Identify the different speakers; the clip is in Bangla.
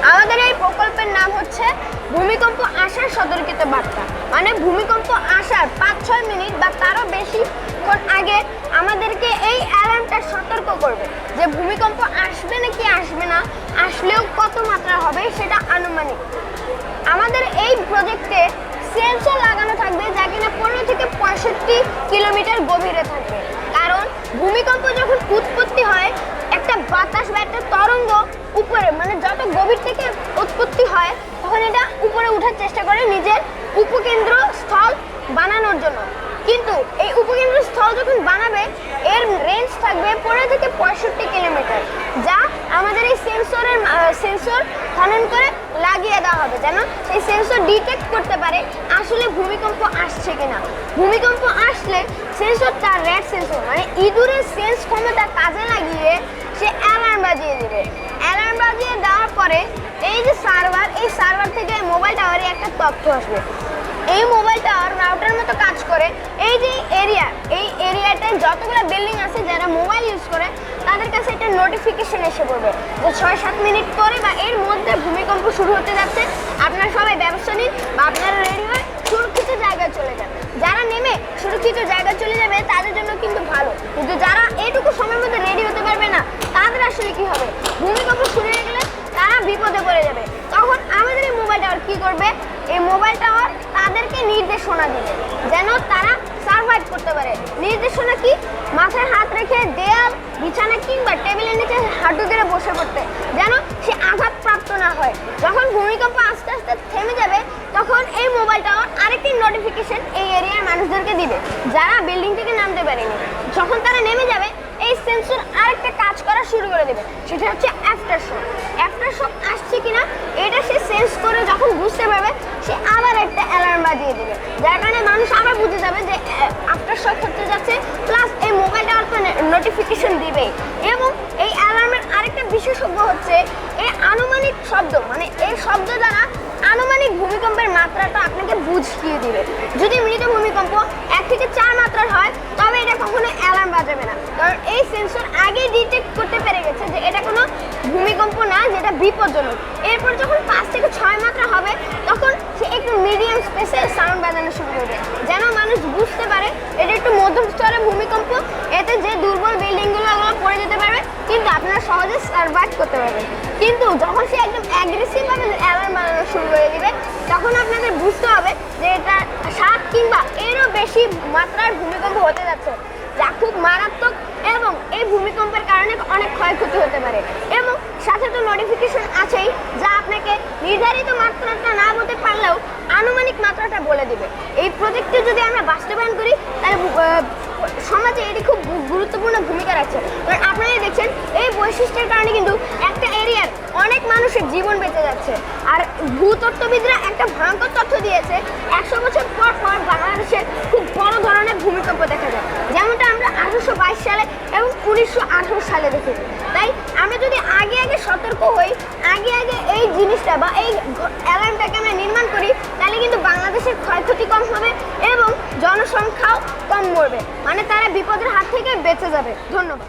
Speaker 1: আমাদের এই প্রকল্পের নাম হচ্ছে ভূমিকম্প আসার সতর্কিত বার্তা। মানে ভূমিকম্প আসার 5-6 মিনিট বা তারও বেশিক্ষণ আগে আমাদেরকে এই অ্যালার্মটা সতর্ক করবে যে ভূমিকম্প আসবে নাকি আসবে না, আসলেও কত মাত্রা হবে সেটা আনুমানিক। আমাদের এই প্রজেক্টে সেন্সর লাগানো থাকবে যা কিনা 15 থেকে 65 কিলোমিটার গভীরে থাকবে। কারণ ভূমিকম্প যখন উৎপত্তি হয় একটা বাতাস বা একটা তরঙ্গ উপরে, মানে যত গভীর থেকে উৎপত্তি হয় তখন এটা উপরে ওঠার চেষ্টা করে নিজের উপকেন্দ্র স্থল বানানোর জন্য। কিন্তু এই উপকেন্দ্র স্থল যখন বানাবে এর রেঞ্জ থাকবে 15 থেকে 65 কিলোমিটার, যা আমাদের এই সেন্সর খনন করে লাগিয়ে দেওয়া হবে যেন সেই সেন্সর ডিটেক্ট করতে পারে আসলে ভূমিকম্প আসছে কিনা। ভূমিকম্প আসলে সেন্সর তার র্যাড সেন্সর মানে ইঁদুরের সেন্স ক্ষমতা কাজে লাগিয়ে সে অ্যালার্ম বাজিয়ে দেবে। অ্যালার্ম বাজিয়ে দেওয়ার পরে এই যে সার্ভার, এই সার্ভার থেকে মোবাইল টাওয়ারে একটা তথ্য আসবে। এই মোবাইল টাওয়ার রাউটার মতো কাজ করে। এই যে এই এরিয়াটায় যতগুলো বিল্ডিং আছে যারা মোবাইল ইউজ করে তাদের কাছে একটা নোটিফিকেশন এসে পড়বে যে 6-7 মিনিট পরে বা এর মধ্যে ভূমিকম্প শুরু হতে যাচ্ছে, আপনারা সবাই ব্যবস্থা নিন বা আপনারা রেডি হয়ে সুরক্ষিত জায়গায় চলে যান। যারা নেমে সুরক্ষিত জায়গায় চলে যাবে তাদের জন্য কিন্তু ভালো, কিন্তু যারা এইটুকু সময়ের মধ্যে রেডি হতে পারবে না তাদের আসলে কি হবে, ভূমিকম্প শুরু হয়ে গেলে তারা বিপদে পড়ে যাবে। তখন আমাদের এই মোবাইল টাওয়ার কি করবে, এই মোবাইল টাওয়ার তাদেরকে নির্দেশনা দিবে যেন তারা সার্ভাইভ করতে পারে। নির্দেশনা কি, মাথায় হাত রেখে দেয়াল, বিছানা কিংবা টেবিলের নিচে হাঁটু গেড়ে বসে পড়তে যেন সে আঘাতপ্রাপ্ত না হয়। যখন ভূমিকম্প আস্তে আস্তে থেমে যাবে তখন এই মোবাইল টাওয়ার আরেকটি নোটিফিকেশন এই এরিয়ার মানুষদেরকে দিবে যারা বিল্ডিং থেকে নামতে পারেনি। যখন তারা নেমে যাবে এই সেন্সর আরেকটা কাজ করা শুরু করে দেবে, সেটা হচ্ছে আফটার শক। আফটার শক আসছে কিনা এটা সে সেন্স করে যখন বুঝতে পারবে সে আবার একটা অ্যালার্ম বাজিয়ে দেবে, যার কারণে মানুষ আবার বুঝে যাবে যে আফটার শক হতে যাচ্ছে, প্লাস এই মোবাইলটা নোটিফিকেশন দিবে। এবং এই অ্যালার্মের আরেকটা বিশেষজ্ঞ হচ্ছে এই আনুমানিক শব্দ, মানে এই শব্দ দ্বারা আনুমানিক ভূমিকম্পের মাত্রাটা আপনাকে বুঝিয়ে দিবে। যদি মৃত ভূমিকম্প 1 থেকে 4 মাত্রার হয় তবে এটা কখনো অ্যালার্ম বাজাবে না, কারণ এই সেন্সর আগেই ডিটেক্ট করতে পেরে গেছে যে এটা কোনো ভূমিকম্প না, যেটা বিপজ্জনক। এরপর যখন 5 থেকে 6 মাত্রা হবে তখন সে একটু মিডিয়াম স্পেসে সাউন্ড বাজানো শুরু করবে যেন মানুষ বুঝতে পারে এটা একটু মধ্যম স্তরের ভূমিকম্প। এতে যে দুর্বল বিল্ডিংগুলো ওগুলো পড়ে যেতে পারবে কিন্তু আপনারা সহজে সার্ভাইভ করতে পারবেন। কিন্তু যখন সে একদম অ্যাগ্রেসিভভাবে অ্যালার্ম বানানো শুরু করে দিবে তখন আপনাদের বুঝতে হবে যে এটা 7 কিংবা এরও বেশি মাত্রার ভূমিকম্প হতে যাচ্ছে, যা খুব মারাত্মক এবং এই ভূমিকম্পের কারণে অনেক ক্ষয়ক্ষতি হতে পারে। এবং সাথে তো নোটিফিকেশন আছেই যা আপনাকে নির্ধারিত মাত্রাটা না বলতে পারলেও আনুমানিক মাত্রাটা বলে দিবে। এই প্রজেক্টটি যদি আমরা বাস্তবায়ন করি তাহলে সমাজে এটি খুব গুরুত্বপূর্ণ ভূমিকা রাখছে। কারণ আপনারাই দেখছেন এই বৈশিষ্ট্যের কারণে কিন্তু একটা এরিয়ার অনেক মানুষের জীবন বেঁচে যাচ্ছে। আর ভূতত্ত্ববিদরা একটা ভয়ঙ্কর তথ্য দিয়েছে, 100 বছর পর পর বাংলাদেশে খুব বড় ধরনের ভূমিকম্প দেখা যায়, যেমনটা আমরা 1822 সালে এবং 1918 সালে দেখেছি। তাই আমরা যদি আগে সতর্ক হই, আগে এই জিনিসটা বা এই অ্যালার্মটাকে আমরা নির্মাণ করি তাহলে কিন্তু বাংলাদেশের ক্ষয়ক্ষতি কম হবে এবং জনসংখ্যাও কম মরবে, মানে তারা বিপদের হাত থেকে বেঁচে যাবে। ধন্যবাদ।